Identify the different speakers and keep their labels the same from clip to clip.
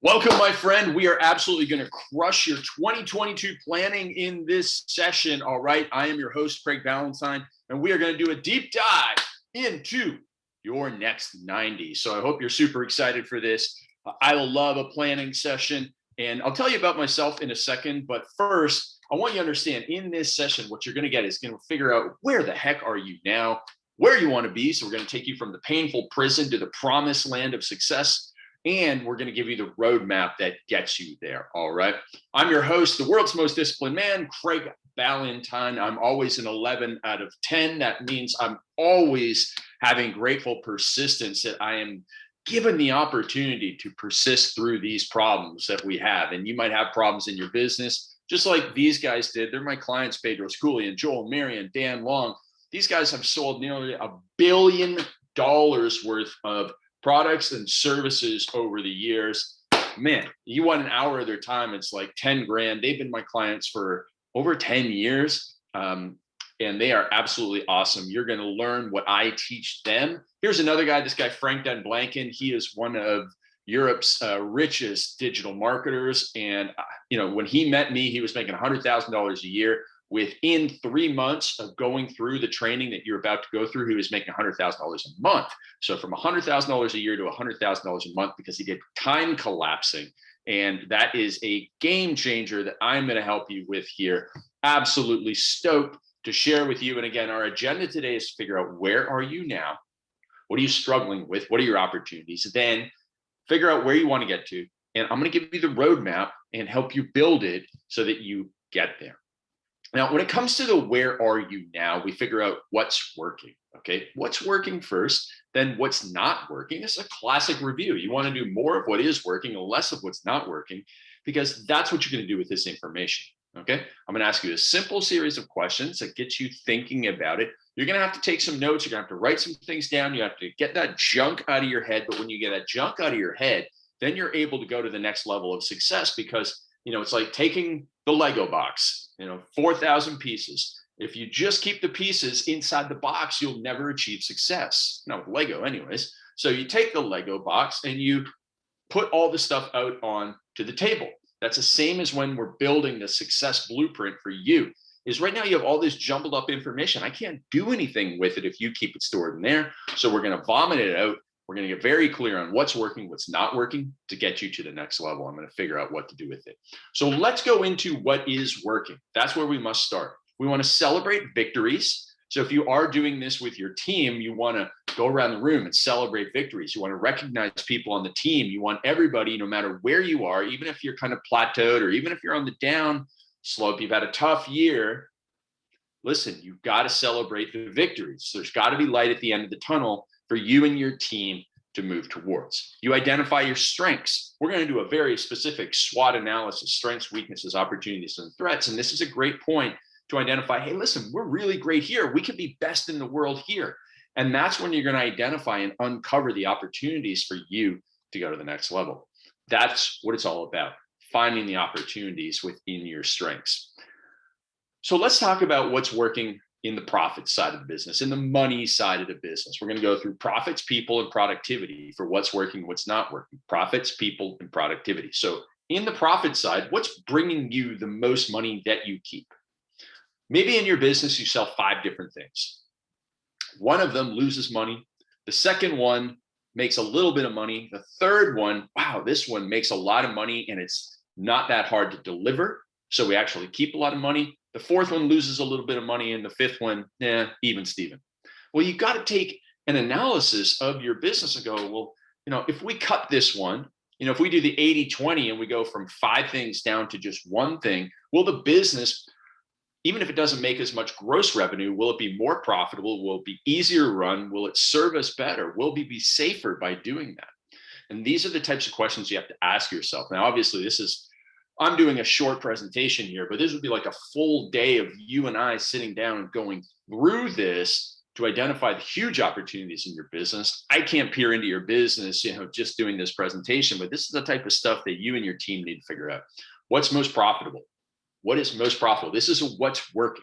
Speaker 1: Welcome, my friend. We are absolutely going to crush your 2022 planning in this session. All right. I am your host, Craig Ballantyne, and we are going to do a deep dive into your next 90. So I hope you're super excited for this. I love a planning session, and I'll tell you about myself in a second. But first, I want you to understand in this session, what you're going to get is going to figure out where the heck are you now, where you want to be. So we're going to take you from the painful prison to the promised land of success. And we're going to give you the roadmap that gets you there. All right. I'm your host, the world's most disciplined man, Craig Ballantyne. I'm always an 11 out of 10. That means I'm always having grateful persistence that I am given the opportunity to persist through these problems that we have. And you might have problems in your business, just like these guys did. They're my clients, Bedros Keuilian, Joel, Marion, Dan Long. These guys have sold nearly $1 billion worth of products and services over the years. Man, you want an hour of their time, it's like 10 grand. They've been my clients for over 10 years. And they are absolutely awesome. You're going to learn what I teach them. Here's another guy, this guy, Frank Den Blanken. He is one of Europe's richest digital marketers. And, when he met me, he was making $100,000 a year. Within 3 months of going through the training that you're about to go through, he was making $100,000 a month. So from $100,000 a year to $100,000 a month, because he did time collapsing. And that is a game changer that I'm going to help you with here. Absolutely stoked to share with you. And again, our agenda today is to figure out, where are you now? What are you struggling with? What are your opportunities? Then figure out where you want to get to. And I'm going to give you the roadmap and help you build it so that you get there. Now, when it comes to the where are you now, we figure out what's working, okay? What's working first, then what's not working. It's a classic review. You want to do more of what is working and less of what's not working, because that's what you're going to do with this information, okay? I'm going to ask you a simple series of questions that gets you thinking about it. You're going to have to take some notes. You're going to have to write some things down. You have to get that junk out of your head. But when you get that junk out of your head, then you're able to go to the next level of success, because it's like taking the Lego box, 4,000 pieces. If you just keep the pieces inside the box, you'll never achieve success. Not with Lego anyways. So you take the Lego box and you put all the stuff out on to the table. That's the same as when we're building the success blueprint for you. Is right now you have all this jumbled up information. I can't do anything with it if you keep it stored in there. So we're going to vomit it out. We're going to get very clear on what's working, what's not working to get you to the next level. I'm going to figure out what to do with it. So let's go into what is working. That's where we must start. We want to celebrate victories. So if you are doing this with your team, you want to go around the room and celebrate victories. You want to recognize people on the team. You want everybody, no matter where you are, even if you're kind of plateaued or even if you're on the down slope, you've had a tough year. Listen, you've got to celebrate the victories. There's got to be light at the end of the tunnel for you and your team to move towards. You identify your strengths. We're going to do a very specific SWOT analysis: strengths, weaknesses, opportunities, and threats. And this is a great point to identify, hey, listen, we're really great here. We can be best in the world here. And that's when you're going to identify and uncover the opportunities for you to go to the next level. That's what it's all about, finding the opportunities within your strengths. So let's talk about what's working in the profit side of the business, in the money side of the business. We're going to go through profits, people, and productivity for what's working, what's not working. Profits, people, and productivity. So in the profit side, what's bringing you the most money that you keep? Maybe in your business, you sell 5 different things. One of them loses money. The second one makes a little bit of money. The third one, wow, this one makes a lot of money and it's not that hard to deliver. So we actually keep a lot of money. The fourth one loses a little bit of money, and the fifth one, even Steven. Well, you got to take an analysis of your business and go, well, if we cut this one, if we do the 80-20 and we go from 5 things down to just one thing, will the business, even if it doesn't make as much gross revenue, will it be more profitable? Will it be easier to run? Will it serve us better? Will we be safer by doing that? And these are the types of questions you have to ask yourself. Now, obviously, I'm doing a short presentation here, but this would be like a full day of you and I sitting down and going through this to identify the huge opportunities in your business. I can't peer into your business, just doing this presentation, but this is the type of stuff that you and your team need to figure out. What's most profitable? What is most profitable? This is what's working.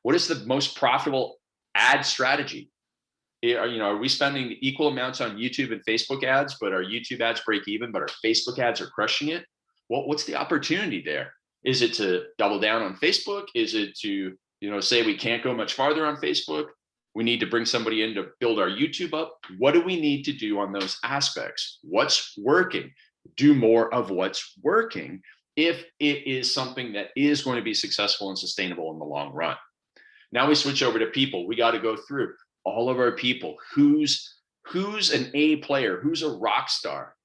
Speaker 1: What is the most profitable ad strategy? Are we spending equal amounts on YouTube and Facebook ads, but our YouTube ads break even, but our Facebook ads are crushing it? Well, what's the opportunity there? Is it to double down on Facebook? Is it to, say we can't go much farther on Facebook? We need to bring somebody in to build our YouTube up. What do we need to do on those aspects? What's working? Do more of what's working if it is something that is going to be successful and sustainable in the long run. Now we switch over to people. We got to go through all of our people. Who's an A player? Who's a rock star?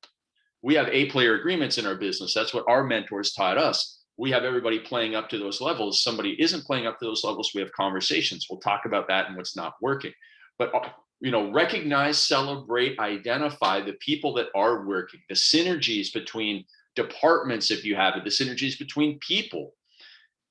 Speaker 1: We have A player agreements in our business. That's what our mentors taught us. We have everybody playing up to those levels. Somebody isn't playing up to those levels. We have conversations. We'll talk about that and what's not working. But recognize, celebrate, identify the people that are working, the synergies between departments, if you have it, the synergies between people.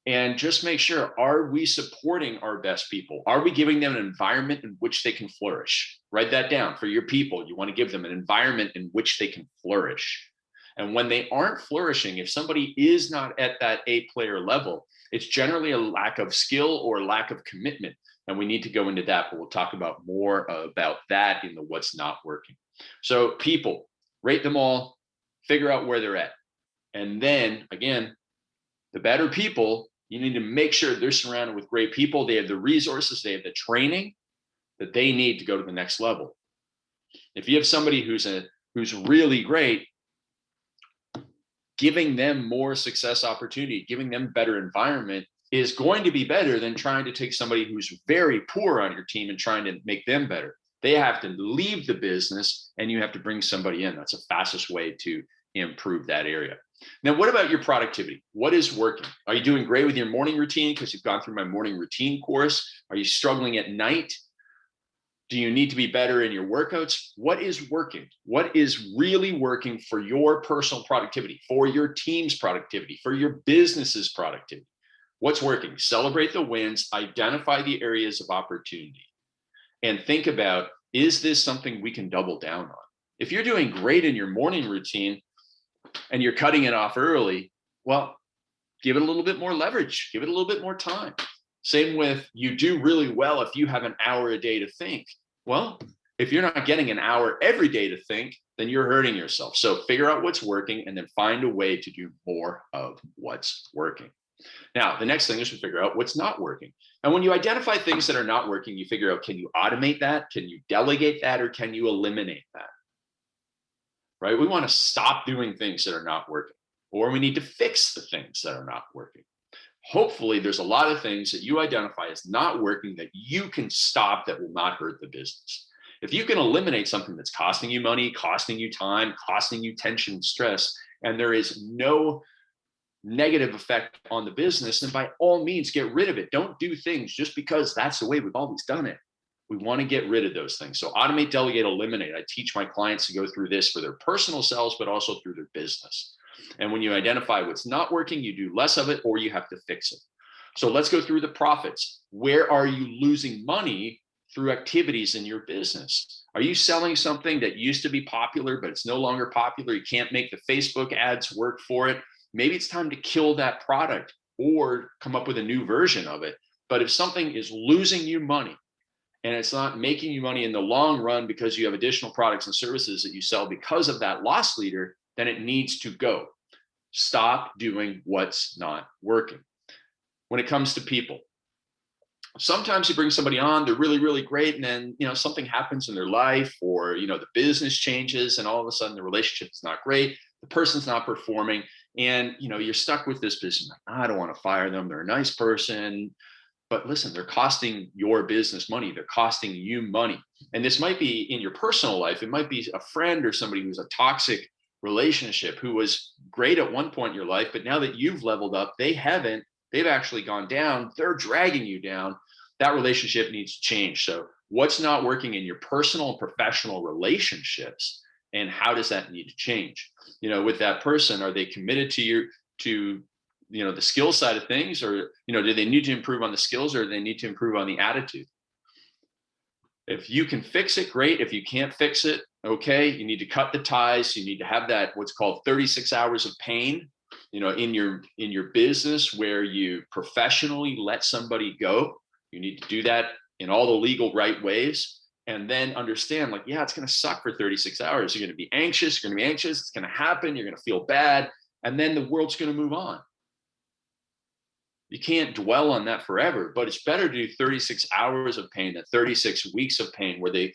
Speaker 1: And just make sure, are we supporting our best people? Are we giving them an environment in which they can flourish? Write that down for your people. You want to give them an environment in which they can flourish. And when they aren't flourishing, if somebody is not at that A player level, it's generally a lack of skill or lack of commitment. And we need to go into that, but we'll talk about more about that in the what's not working. So people, rate them all, figure out where they're at. And then again, the better people, you need to make sure they're surrounded with great people. They have the resources, they have the training that they need to go to the next level. If you have somebody who's really great, giving them more success opportunity, giving them better environment is going to be better than trying to take somebody who's very poor on your team and trying to make them better. They have to leave the business and you have to bring somebody in. That's the fastest way to improve that area. Now, what about your productivity? What is working? Are you doing great with your morning routine because you've gone through my morning routine course? Are you struggling at night? Do you need to be better in your workouts? What is working? What is really working for your personal productivity, for your team's productivity, for your business's productivity? What's working? Celebrate the wins, identify the areas of opportunity, and think about, is this something we can double down on? If you're doing great in your morning routine and you're cutting it off early, well, give it a little bit more leverage, give it a little bit more time. Same with, you do really well if you have an hour a day to think. Well, if you're not getting an hour every day to think, then you're hurting yourself. So figure out what's working and then find a way to do more of what's working. Now, the next thing is to figure out what's not working. And when you identify things that are not working, you figure out, can you automate that? Can you delegate that? Or can you eliminate that? Right? We want to stop doing things that are not working, or we need to fix the things that are not working. Hopefully, there's a lot of things that you identify as not working that you can stop that will not hurt the business. If you can eliminate something that's costing you money, costing you time, costing you tension and stress, and there is no negative effect on the business, then by all means, get rid of it. Don't do things just because that's the way we've always done it. We want to get rid of those things. So automate, delegate, eliminate. I teach my clients to go through this for their personal selves, but also through their business. And when you identify what's not working, you do less of it or you have to fix it. So let's go through the profits. Where are you losing money through activities in your business? Are you selling something that used to be popular, but it's no longer popular? You can't make the Facebook ads work for it. Maybe it's time to kill that product or come up with a new version of it. But if something is losing you money and it's not making you money in the long run because you have additional products and services that you sell because of that loss leader, then it needs to go. Stop doing what's not working. When it comes to people, sometimes you bring somebody on, they're really, really great. And then, something happens in their life or, the business changes and all of a sudden the relationship is not great. The person's not performing and, you're stuck with this business. I don't want to fire them. They're a nice person. But listen, they're costing your business money. They're costing you money. And this might be in your personal life. It might be a friend or somebody who's a toxic relationship who was great at one point in your life, but now that you've leveled up, they haven't. They've actually gone down. They're dragging you down. That relationship needs to change. So what's not working in your personal and professional relationships, and how does that need to change? With that person, are they committed to the skill side of things, or, do they need to improve on the skills, or do they need to improve on the attitude? If you can fix it, great. If you can't fix it, okay, you need to cut the ties. You need to have that, what's called 36 hours of pain, in your business where you professionally let somebody go. You need to do that in all the legal right ways. and then understand like, yeah, it's going to suck for 36 hours. You're going to be anxious. You're going to be anxious. It's going to happen. You're going to feel bad. And then the world's going to move on. You can't dwell on that forever, but it's better to do 36 hours of pain than 36 weeks of pain where they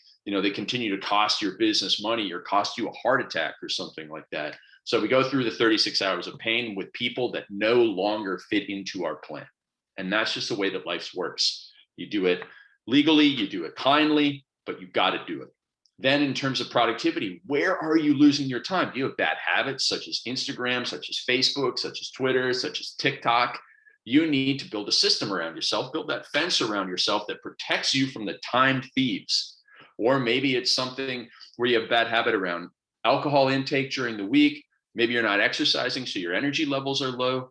Speaker 1: continue to cost your business money or cost you a heart attack or something like that. So we go through the 36 hours of pain with people that no longer fit into our plan. And that's just the way that life works. You do it legally, you do it kindly, but you've got to do it. Then in terms of productivity, where are you losing your time? Do you have bad habits such as Instagram, such as Facebook, such as Twitter, such as TikTok? You need to build a system around yourself, build that fence around yourself that protects you from the time thieves. Or maybe it's something where you have bad habit around alcohol intake during the week. Maybe you're not exercising, so your energy levels are low.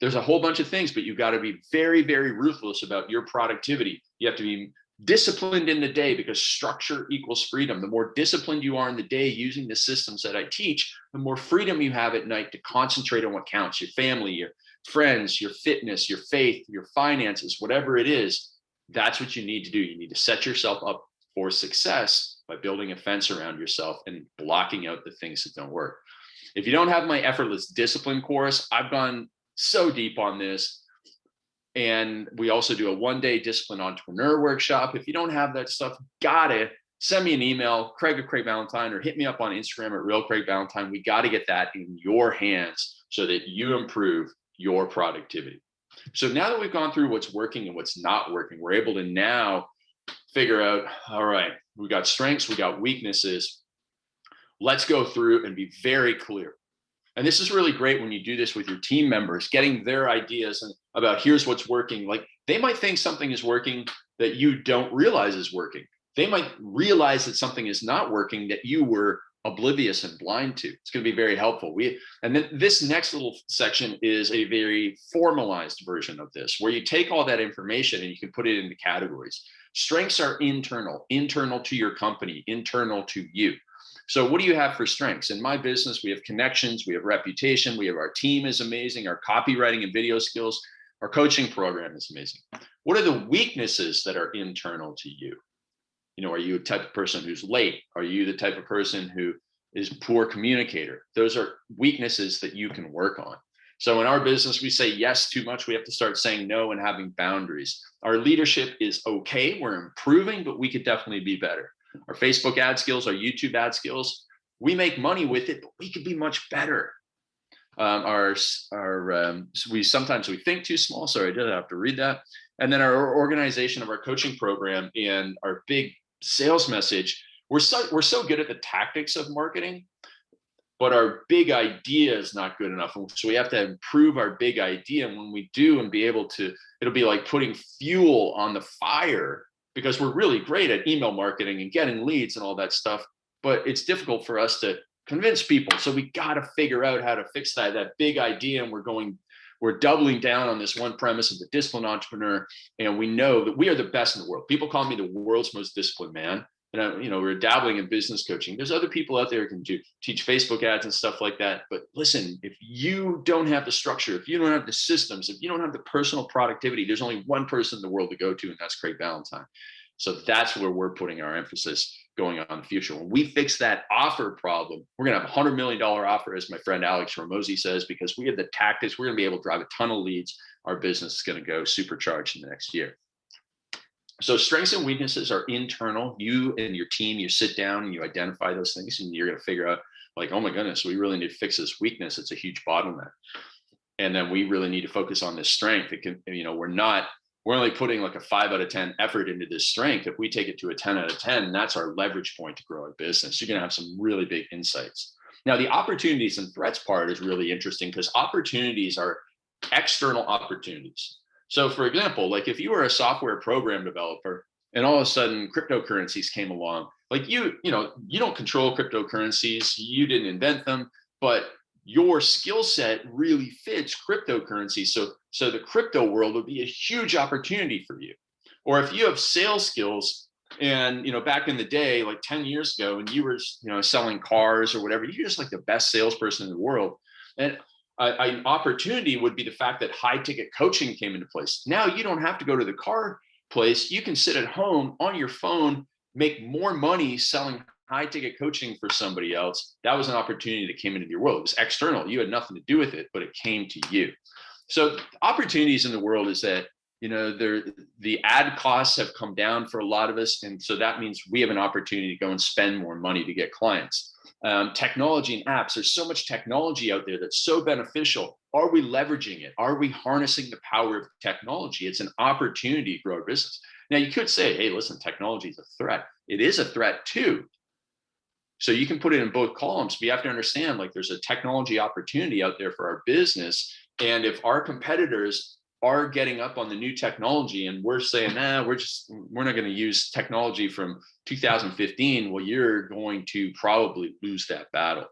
Speaker 1: There's a whole bunch of things, but you've got to be very, very ruthless about your productivity. You have to be disciplined in the day because structure equals freedom. The more disciplined you are in the day using the systems that I teach, the more freedom you have at night to concentrate on what counts, your family, your friends, your fitness, your faith, your finances, whatever it is. That's what you need to do. You need to set yourself up for success by building a fence around yourself and blocking out the things that don't work. If you don't have my Effortless Discipline course, I've gone so deep on this. And we also do a one-day discipline entrepreneur workshop. If you don't have that stuff, gotta send me an email, Craig at Craig Ballantyne, or hit me up on Instagram at Real Craig Ballantyne. We got to get that in your hands so that you improve your productivity. So now that we've gone through what's working and what's not working, we're able to now figure out, all right, we got strengths, we got weaknesses. Let's go through and be very clear. And this is really great when you do this with your team members, getting their ideas about here's what's working. Like they might think something is working that you don't realize is working. They might realize that something is not working that you were oblivious and blind to. It's going to be very helpful. And then this next little section is a very formalized version of this, where you take all that information and you can put it into categories. Strengths are internal to your company, internal to you. So what do you have for strengths? In my business, we have connections, we have reputation, we have our team is amazing, our copywriting and video skills, our coaching program is amazing. What are the weaknesses that are internal to you? Are you a type of person who's late? Are you the type of person who is a poor communicator? Those are weaknesses that you can work on. So in our business, we say yes too much. We have to start saying no and having boundaries. Our leadership is okay. We're improving, but we could definitely be better. Our Facebook ad skills, our YouTube ad skills, we make money with it, but we could be much better. We sometimes think too small. Sorry, I did have to read that. And then our organization of our coaching program and our big sales message, we're so good at the tactics of marketing, but our big idea is not good enough. So we have to improve our big idea. And when we do and be able to, it'll be like putting fuel on the fire, because we're really great at email marketing and getting leads and all that stuff, but it's difficult for us to convince people. So we got to figure out how to fix that big idea. And we're doubling down on this one premise of the disciplined entrepreneur. And we know that we are the best in the world. People call me the world's most disciplined man. And we're dabbling in business coaching. There's other people out there who can teach Facebook ads and stuff like that. But listen, if you don't have the structure, if you don't have the systems, if you don't have the personal productivity, there's only one person in the world to go to, and that's Craig Ballantyne. So that's where we're putting our emphasis going on in the future. When we fix that offer problem, we're going to have a $100 million offer, as my friend Alex Ramosi says, because we have the tactics. We're going to be able to drive a ton of leads. Our business is going to go supercharged in the next year. So strengths and weaknesses are internal. You and your team, you sit down and you identify those things, and you're going to figure out like, oh my goodness, we really need to fix this weakness. It's a huge bottleneck. And then we really need to focus on this strength. It can, we're only putting like a 5 out of 10 effort into this strength. If we take it to a 10 out of 10, that's our leverage point to grow our business. You're going to have some really big insights. Now, the opportunities and threats part is really interesting because opportunities are external opportunities. So for example, like if you were a software program developer and all of a sudden cryptocurrencies came along, like you don't control cryptocurrencies, you didn't invent them, but your skill set really fits cryptocurrency. So the crypto world would be a huge opportunity for you. Or if you have sales skills and, back in the day, like 10 years ago, and you were, selling cars or whatever, you're just like the best salesperson in the world. And an opportunity would be the fact that high ticket coaching came into place. Now you don't have to go to the car place. You can sit at home on your phone make more money selling high ticket coaching for somebody else, that was an opportunity that came into your world. It was external. You had nothing to do with it, but it came to you. So opportunities in the world is that, the ad costs have come down for a lot of us. And so that means we have an opportunity to go and spend more money to get clients. Technology and apps, there's so much technology out there that's so beneficial. Are we leveraging it? Are we harnessing the power of technology? It's an opportunity to grow a business. Now you could say, hey, listen, technology is a threat. It is a threat too. So you can put it in both columns, but you have to understand, like, there's a technology opportunity out there for our business. And if our competitors are getting up on the new technology and we're saying, we're not going to use technology from 2015, well, you're going to probably lose that battle.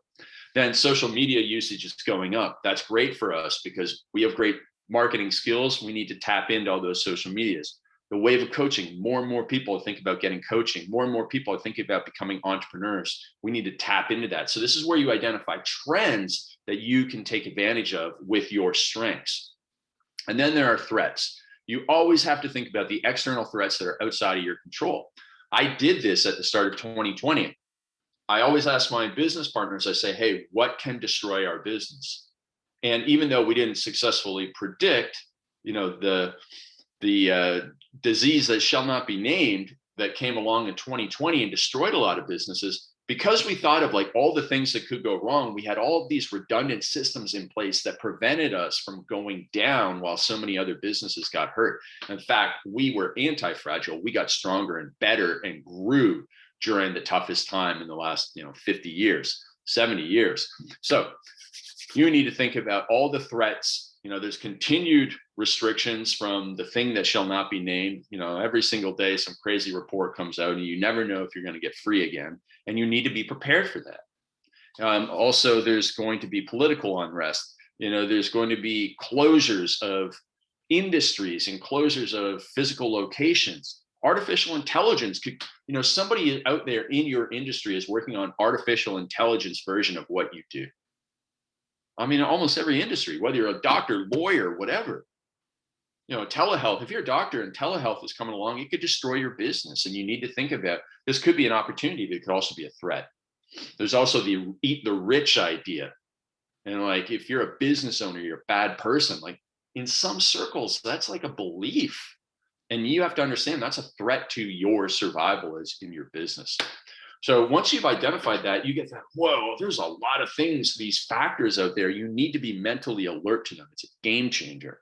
Speaker 1: Then social media usage is going up. That's great for us because we have great marketing skills. We need to tap into all those social medias. The wave of coaching, more and more people think about getting coaching. More and more people are thinking about becoming entrepreneurs. We need to tap into that. So this is where you identify trends that you can take advantage of with your strengths. And then there are threats. You always have to think about the external threats that are outside of your control. I did this at the start of 2020. I always ask my business partners, I say, hey, what can destroy our business? And even though we didn't successfully predict, the disease that shall not be named that came along in 2020 and destroyed a lot of businesses, because we thought of like all the things that could go wrong, we had all of these redundant systems in place that prevented us from going down while so many other businesses got hurt. In fact, we were anti-fragile. We got stronger and better and grew during the toughest time in the last 50 years, 70 years. So you need to think about all the threats. There's continued restrictions from the thing that shall not be named. Every single day, some crazy report comes out and you never know if you're going to get free again. And you need to be prepared for that. Also, there's going to be political unrest. There's going to be closures of industries and closures of physical locations. Artificial intelligence could, somebody out there in your industry is working on artificial intelligence version of what you do. I mean, almost every industry, whether you're a doctor, lawyer, whatever, telehealth, if you're a doctor and telehealth is coming along, it could destroy your business. And you need to think about, this could be an opportunity, but it could also be a threat. There's also the eat the rich idea. And like, if you're a business owner, you're a bad person, like in some circles, that's like a belief. And you have to understand that's a threat to your survival as in your business. So once you've identified that, you get that, whoa, there's a lot of things, these factors out there. You need to be mentally alert to them. It's a game changer.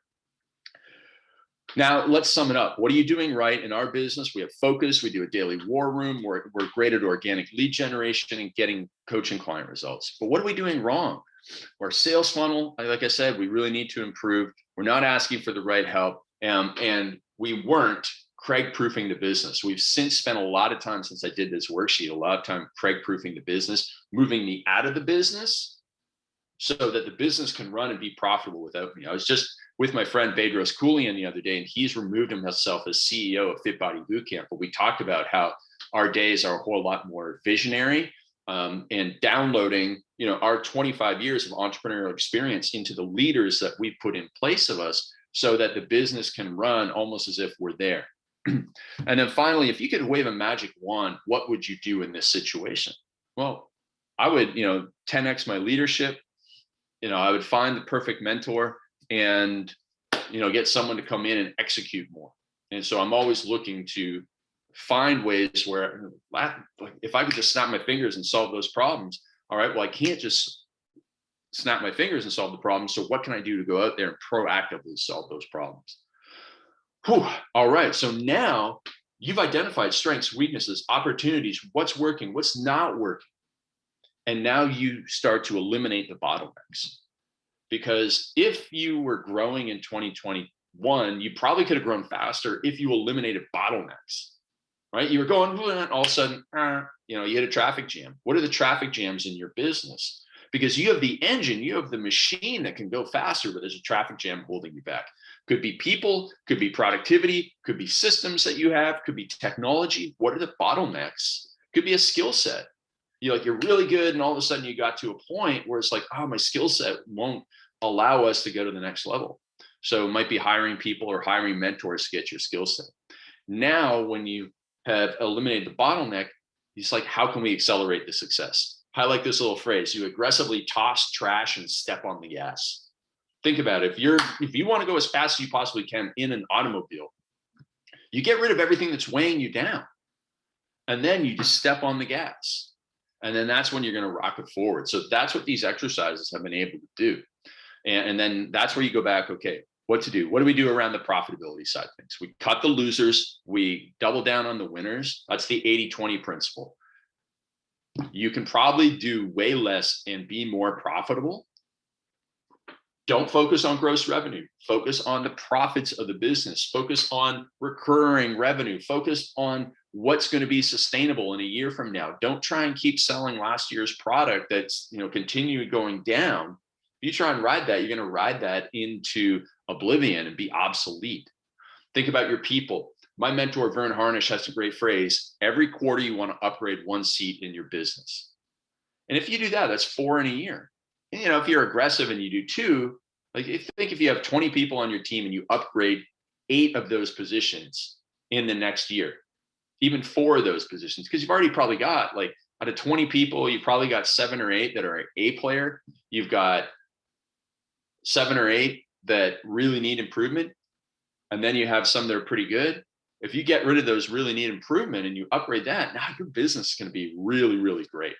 Speaker 1: Now, let's sum it up. What are you doing right in our business? We have focus. We do a daily war room. We're great at organic lead generation and getting coaching client results. But what are we doing wrong? Our sales funnel, like I said, we really need to improve. We're not asking for the right help. And we weren't Craig-proofing the business. We've since spent a lot of time since I did this worksheet, a lot of time Craig-proofing the business, moving me out of the business so that the business can run and be profitable without me. I was just with my friend Bedros Keuilian the other day, and he's removed himself as CEO of Fit Body Bootcamp. But we talked about how our days are a whole lot more visionary and downloading, our 25 years of entrepreneurial experience into the leaders that we put in place of us so that the business can run almost as if we're there. And then finally, if you could wave a magic wand, what would you do in this situation? Well, I would, 10x my leadership. I would find the perfect mentor and, get someone to come in and execute more. And so I'm always looking to find ways where, if I could just snap my fingers and solve those problems, all right, well, I can't just snap my fingers and solve the problem. So what can I do to go out there and proactively solve those problems? Whew. All right. So now you've identified strengths, weaknesses, opportunities, what's working, what's not working. And now you start to eliminate the bottlenecks. Because if you were growing in 2021, you probably could have grown faster if you eliminated bottlenecks, right? You were going, all of a sudden, you hit a traffic jam. What are the traffic jams in your business? Because you have the engine, you have the machine that can go faster, but there's a traffic jam holding you back. Could be people, could be productivity, could be systems that you have, could be technology. What are the bottlenecks? Could be a skill set. You're really good, and all of a sudden you got to a point where it's like, my skill set won't allow us to go to the next level. So it might be hiring people or hiring mentors to get your skill set. Now, when you have eliminated the bottleneck, it's like, how can we accelerate the success? I like this little phrase: you aggressively toss trash and step on the gas. Think about it. If you want to go as fast as you possibly can in an automobile, you get rid of everything that's weighing you down, and then you just step on the gas, and then that's when you're going to rocket forward. So that's what these exercises have been able to do. And then that's where you go back. Okay, what to do? What do we do around the profitability side of things? We cut the losers, we double down on the winners. That's the 80-20 principle. You can probably do way less and be more profitable. Don't focus on gross revenue. Focus on the profits of the business. Focus on recurring revenue. Focus on what's going to be sustainable in a year from now. Don't try and keep selling last year's product that's, continue going down. If you try and ride that, you're going to ride that into oblivion and be obsolete. Think about your people. My mentor, Vern Harnish, has a great phrase: every quarter you want to upgrade one seat in your business. And if you do that, that's 4 in a year. And, if you're aggressive and you do 2, think if you have 20 people on your team and you upgrade 8 of those positions in the next year, even 4 of those positions, because you've already probably got, out of 20 people, you probably got 7 or 8 that are an A player. You've got 7 or 8 that really need improvement. And then you have some that are pretty good. If you get rid of those really need improvement and you upgrade that, now your business is going to be really, really great.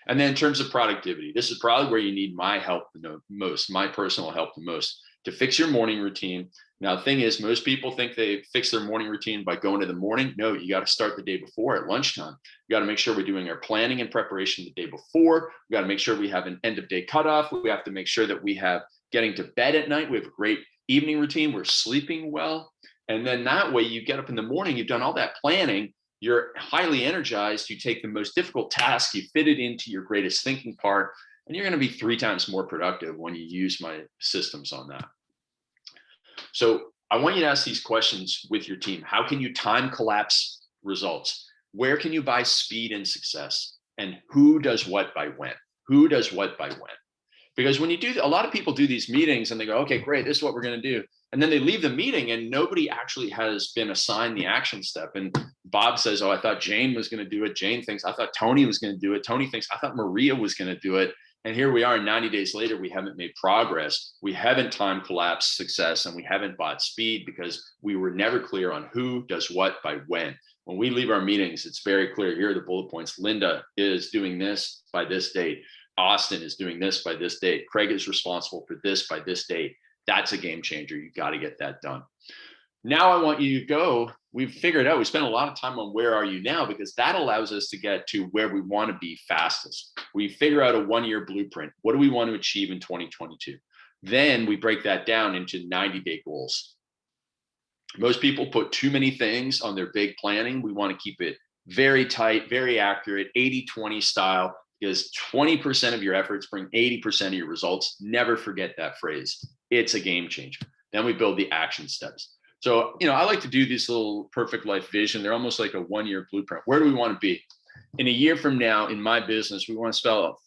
Speaker 1: And then in terms of productivity, this is probably where you need my help the most, my personal help the most, to fix your morning routine. Now, the thing is, most people think they fix their morning routine by going to the morning. No, you got to start the day before at lunchtime. You got to make sure we're doing our planning and preparation the day before. We got to make sure we have an end of day cutoff. We have to make sure that we have getting to bed at night. We have a great evening routine. We're sleeping well. And then that way you get up in the morning, you've done all that planning, you're highly energized, you take the most difficult task, you fit it into your greatest thinking part, and you're going to be 3 times more productive when you use my systems on that. So I want you to ask these questions with your team. How can you time collapse results? Where can you buy speed and success? And who does what by when? Who does what by when? Because when you do, a lot of people do these meetings and they go, okay, great, this is what we're going to do. And then they leave the meeting and nobody actually has been assigned the action step. And Bob says, oh, I thought Jane was going to do it. Jane thinks, I thought Tony was going to do it. Tony thinks, I thought Maria was going to do it. And here we are 90 days later, we haven't made progress. We haven't time collapsed success, and we haven't bought speed because we were never clear on who does what by when. When we leave our meetings, it's very clear. Here are the bullet points. Linda is doing this by this date. Austin is doing this by this date. Craig is responsible for this by this date. That's a game changer. You got to get that done. Now I want you to go. We've figured out, we spent a lot of time on where are you now, because that allows us to get to where we want to be fastest. We figure out a 1-year blueprint. What do we want to achieve in 2022? Then we break that down into 90-day goals. Most people put too many things on their big planning. We want to keep it very tight, very accurate, 80-20 style, because 20% of your efforts bring 80% of your results. Never forget that phrase. It's a game changer. Then we build the action steps. So, I like to do this little perfect life vision. They're almost like a 1-year blueprint. Where do we want to be? In a year from now, in my business, we want to sell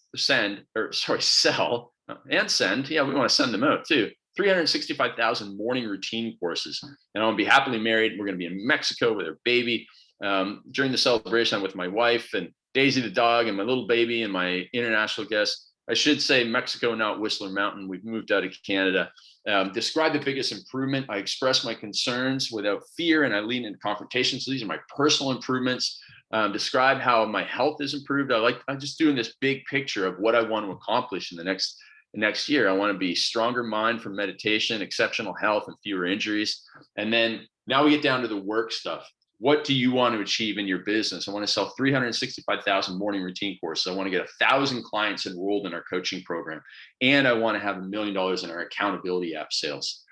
Speaker 1: and send. Yeah, we want to send them out too. 365,000 morning routine courses. And I'll be happily married. We're going to be in Mexico with our baby. During the celebration, I'm with my wife and Daisy the dog and my little baby and my international guest. I should say Mexico, not Whistler Mountain. We've moved out of Canada. Describe the biggest improvement. I express my concerns without fear and I lean into confrontation. So these are my personal improvements. Describe how my health is improved. I'm just doing this big picture of what I want to accomplish in the next year. I want to be stronger mind for meditation, exceptional health, and fewer injuries. And then now we get down to the work stuff. What do you want to achieve in your business? I want to sell 365,000 morning routine courses. I want to get 1,000 clients enrolled in our coaching program. And I want to have $1 million in our accountability app sales.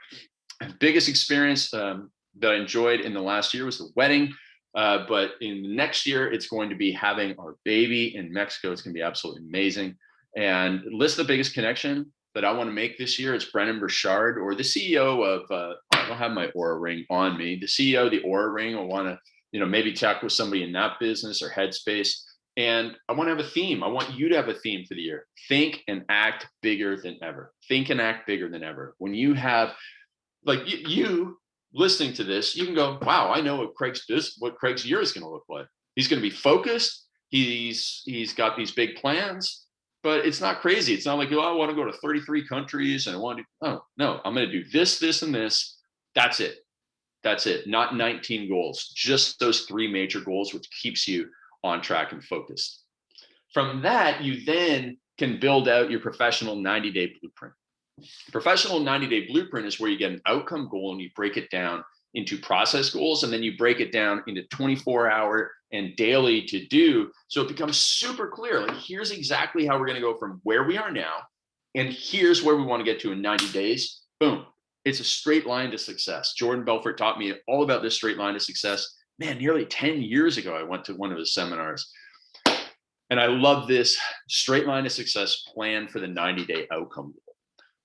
Speaker 1: The biggest experience that I enjoyed in the last year was the wedding. But in the next year, it's going to be having our baby in Mexico. It's going to be absolutely amazing. And list the biggest connection that I want to make this year. It's Brennan Burchard, or the CEO of, I don't have my Aura Ring on me. The CEO of the Aura Ring, I want to, maybe talk with somebody in that business or headspace. And I want to have a theme. I want you to have a theme for the year. Think and act bigger than ever. Think and act bigger than ever. When you have, you listening to this, you can go, wow, I know what Craig's year is going to look like. He's going to be focused. He's got these big plans, but it's not crazy. It's not like, oh, I want to go to 33 countries and I want to, oh, no, I'm going to do this, this, and this. That's it. That's it. Not 19 goals, just those 3 major goals, which keeps you on track and focused. From that, you then can build out your professional 90-day blueprint. Professional 90-day blueprint is where you get an outcome goal and you break it down into process goals, and then you break it down into 24-hour and daily to do. So it becomes super clear. Like, here's exactly how we're going to go from where we are now, and here's where we want to get to in 90 days. Boom. It's a straight line to success. Jordan Belfort taught me all about this straight line to success. Man, nearly 10 years ago, I went to one of his seminars. And I love this straight line to success plan for the 90-day outcome goal.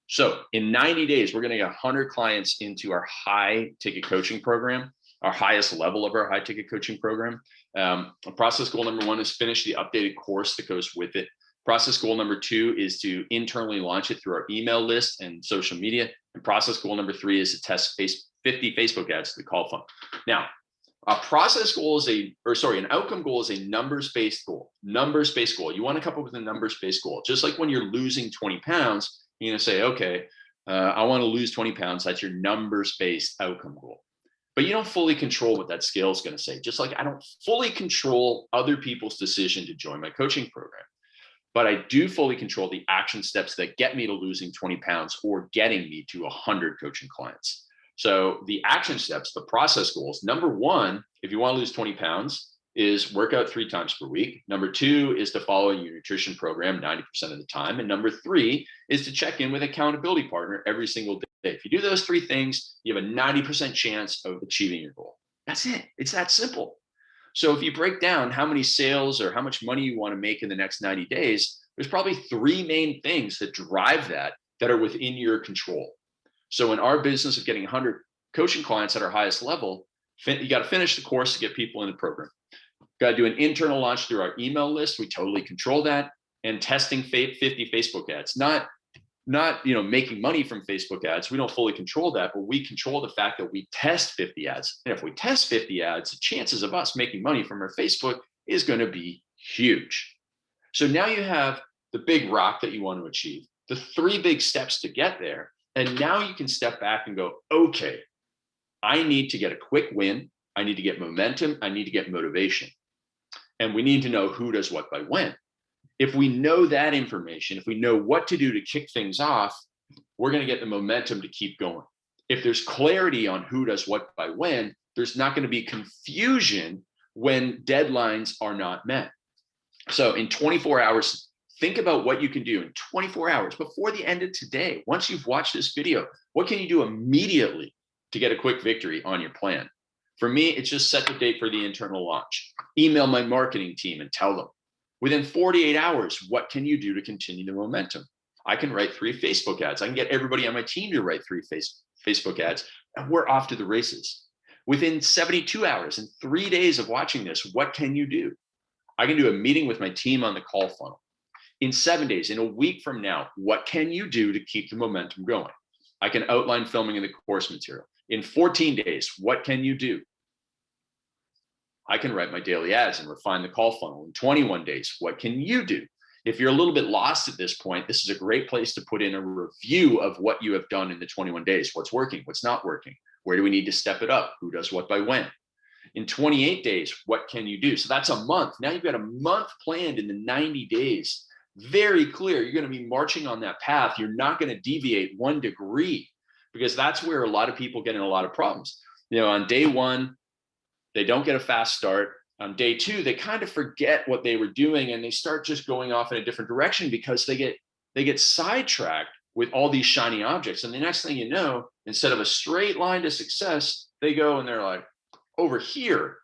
Speaker 1: So in 90 days, we're going to get 100 clients into our high ticket coaching program, our highest level of our high ticket coaching program. Process goal number 1 is finish the updated course that goes with it. Process goal number 2 is to internally launch it through our email list and social media. And process goal number 3 is to test 50 Facebook ads to the call funnel. Now, a process goal is an outcome goal is a numbers-based goal. Numbers-based goal. You want to come up with a numbers-based goal. Just like when you're losing 20 pounds, you're going to say, okay, I want to lose 20 pounds. That's your numbers-based outcome goal. But you don't fully control what that scale is going to say. Just like I don't fully control other people's decision to join my coaching program. But I do fully control the action steps that get me to losing 20 pounds or getting me to 100 coaching clients. So the action steps, the process goals, number 1, if you want to lose 20 pounds, is work out 3 times per week. Number 2 is to follow your nutrition program 90% of the time. And number 3 is to check in with an accountability partner every single day. If you do those 3 things, you have a 90% chance of achieving your goal. That's it. It's that simple. So if you break down how many sales or how much money you want to make in the next 90 days, there's probably 3 main things that drive that are within your control. So in our business of getting 100 coaching clients at our highest level, you got to finish the course to get people in the program. Got to do an internal launch through our email list. We totally control that. And testing 50 Facebook ads, not making money from Facebook ads. We don't fully control that, but we control the fact that we test 50 ads. And if we test 50 ads, the chances of us making money from our Facebook is going to be huge. So now you have the big rock that you want to achieve, the 3 big steps to get there. And now you can step back and go, okay, I need to get a quick win. I need to get momentum. I need to get motivation. And we need to know who does what by when. If we know that information, if we know what to do to kick things off, we're going to get the momentum to keep going. If there's clarity on who does what by when, there's not going to be confusion when deadlines are not met. So in 24 hours, think about what you can do in 24 hours before the end of today. Once you've watched this video, what can you do immediately to get a quick victory on your plan? For me, it's just set the date for the internal launch. Email my marketing team and tell them. Within 48 hours, what can you do to continue the momentum? I can write 3 Facebook ads. I can get everybody on my team to write 3 Facebook ads, and we're off to the races. Within 72 hours and 3 days of watching this, what can you do? I can do a meeting with my team on the call funnel. In 7 days, in a week from now, what can you do to keep the momentum going? I can outline filming in the course material. In 14 days, what can you do? I can write my daily ads and refine the call funnel. In 21 days, what can you do? If you're a little bit lost at this point, this is a great place to put in a review of what you have done in the 21 days. What's working? What's not working? Where do we need to step it up? Who does what by when? In 28 days, what can you do? So that's a month. Now you've got a month planned in the 90 days. Very clear. You're going to be marching on that path. You're not going to deviate 1 degree, because that's where a lot of people get in a lot of problems. On day 1, they don't get a fast start. On day 2, they kind of forget what they were doing and they start just going off in a different direction because they get sidetracked with all these shiny objects. And the next thing you know, instead of a straight line to success, they go and they're like over here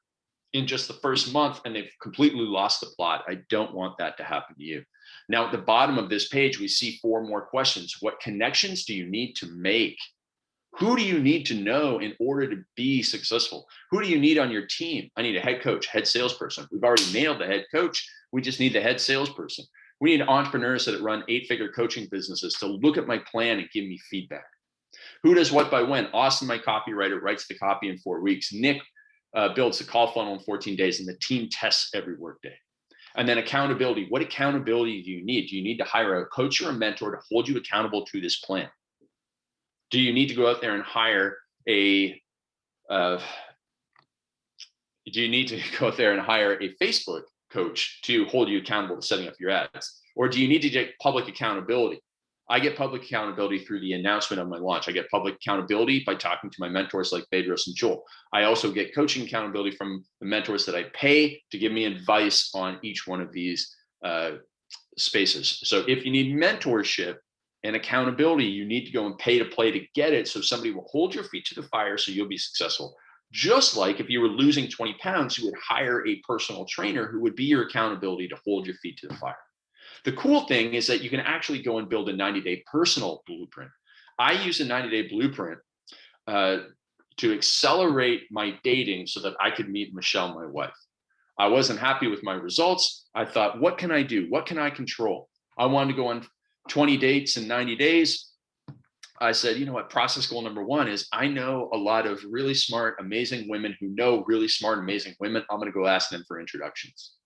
Speaker 1: in just the first month, and they've completely lost the plot. I don't want that to happen to you. Now, at the bottom of this page, we see 4 more questions. What connections do you need to make? Who do you need to know in order to be successful? Who do you need on your team? I need a head coach, head salesperson. We've already nailed the head coach. We just need the head salesperson. We need entrepreneurs that run 8-figure coaching businesses to look at my plan and give me feedback. Who does what by when? Austin, my copywriter, writes the copy in 4 weeks. Nick builds the call funnel in 14 days, and the team tests every workday. And then accountability. What accountability do you need? Do you need to hire a coach or a mentor to hold you accountable to this plan? Do you need to go out there and hire a Facebook coach to hold you accountable to setting up your ads? Or do you need to get public accountability? I get public accountability through the announcement of my launch. I get public accountability by talking to my mentors like Bedros and Joel. I also get coaching accountability from the mentors that I pay to give me advice on each one of these spaces. So if you need mentorship and accountability, you need to go and pay to play to get it, so somebody will hold your feet to the fire so you'll be successful. Just like if you were losing 20 pounds, you would hire a personal trainer who would be your accountability to hold your feet to the fire. The cool thing is that you can actually go and build a 90-day personal blueprint. I use a 90-day blueprint to accelerate my dating so that I could meet Michelle, my wife. I wasn't happy with my results. I thought, what can I do? What can I control? I wanted to go on 20 dates in 90 days. I said, you know what, process goal number one is I know a lot of really smart, amazing women who know really smart, amazing women. I'm going to go ask them for introductions.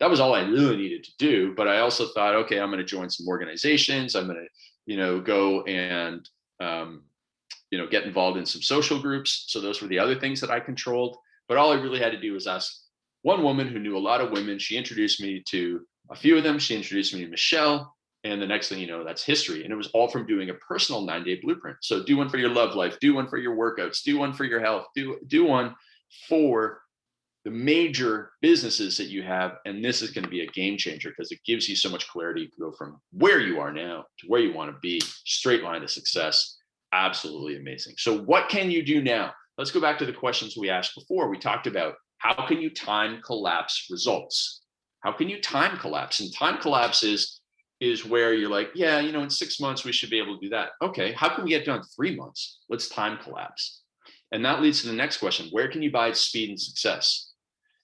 Speaker 1: That was all I really needed to do. But I also thought, okay, I'm going to join some organizations. I'm going to, go and, get involved in some social groups. So those were the other things that I controlled. But all I really had to do was ask one woman who knew a lot of women. She introduced me to a few of them. She introduced me to Michelle. And the next thing you know, that's history. And it was all from doing a personal 9-day blueprint. So do one for your love life, do one for your workouts, do one for your health, do one for the major businesses that you have. And this is going to be a game changer because it gives you so much clarity to go from where you are now to where you want to be. Straight line to success. Absolutely amazing. So what can you do now? Let's go back to the questions we asked before. We talked about how can you time collapse results? How can you time collapse? And time collapse is where you're like, yeah, in 6 months, we should be able to do that. Okay, how can we get done in 3 months? Let's time collapse. And that leads to the next question. Where can you buy speed and success?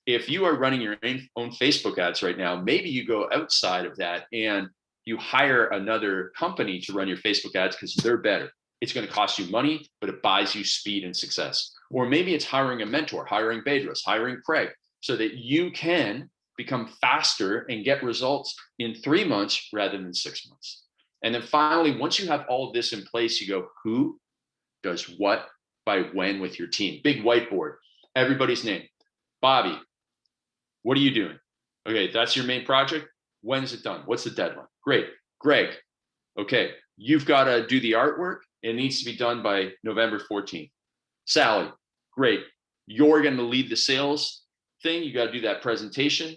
Speaker 1: If you are running your own Facebook ads right now, maybe you go outside of that and you hire another company to run your Facebook ads because they're better. It's going to cost you money, but it buys you speed and success. Or maybe it's hiring a mentor, hiring Bedros, hiring Craig, so that you can become faster and get results in 3 months rather than 6 months. And then finally, once you have all of this in place, you go, who does what by when with your team? Big whiteboard, everybody's name. Bobby, what are you doing? Okay, that's your main project. When is it done? What's the deadline? Great. Greg, okay, you've got to do the artwork. It needs to be done by November 14th. Sally, great. You're going to lead the sales thing. You got to do that presentation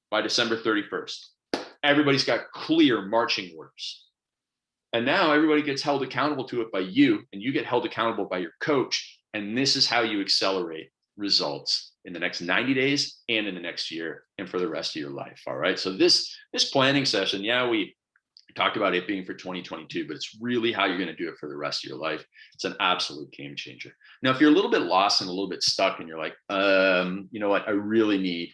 Speaker 1: by December 31st. Everybody's got clear marching orders. And now everybody gets held accountable to it by you, and you get held accountable by your coach. And this is how you accelerate results in the next 90 days and in the next year and for the rest of your life. All right. So this planning session, we talked about it being for 2022, but it's really how you're going to do it for the rest of your life. It's an absolute game changer. Now, if you're a little bit lost and a little bit stuck and you're like, you know what, I really need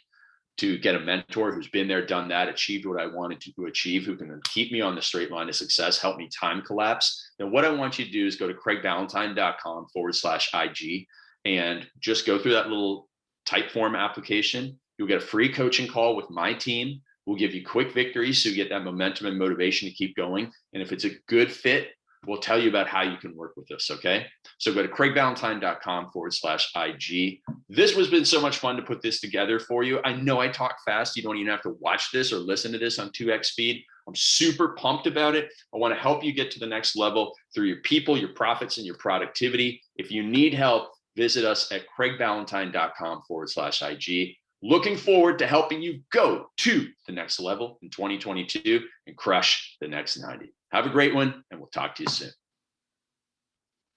Speaker 1: to get a mentor who's been there, done that, achieved what I wanted to achieve, who can keep me on the straight line of success, help me time collapse, then what I want you to do is go to craigballantyne.com/IG and just go through that little type form application. You'll get a free coaching call with my team. We'll give you quick victories so you get that momentum and motivation to keep going. And if it's a good fit, we'll tell you about how you can work with us, okay? So go to craigballantyne.com/IG. This has been so much fun to put this together for you. I know I talk fast. You don't even have to watch this or listen to this on 2x speed. I'm super pumped about it. I want to help you get to the next level through your people, your profits, and your productivity. If you need help, visit us at craigballantyne.com/IG. Looking forward to helping you go to the next level in 2022 and crush the next 90. Have a great one, and we'll talk to you soon.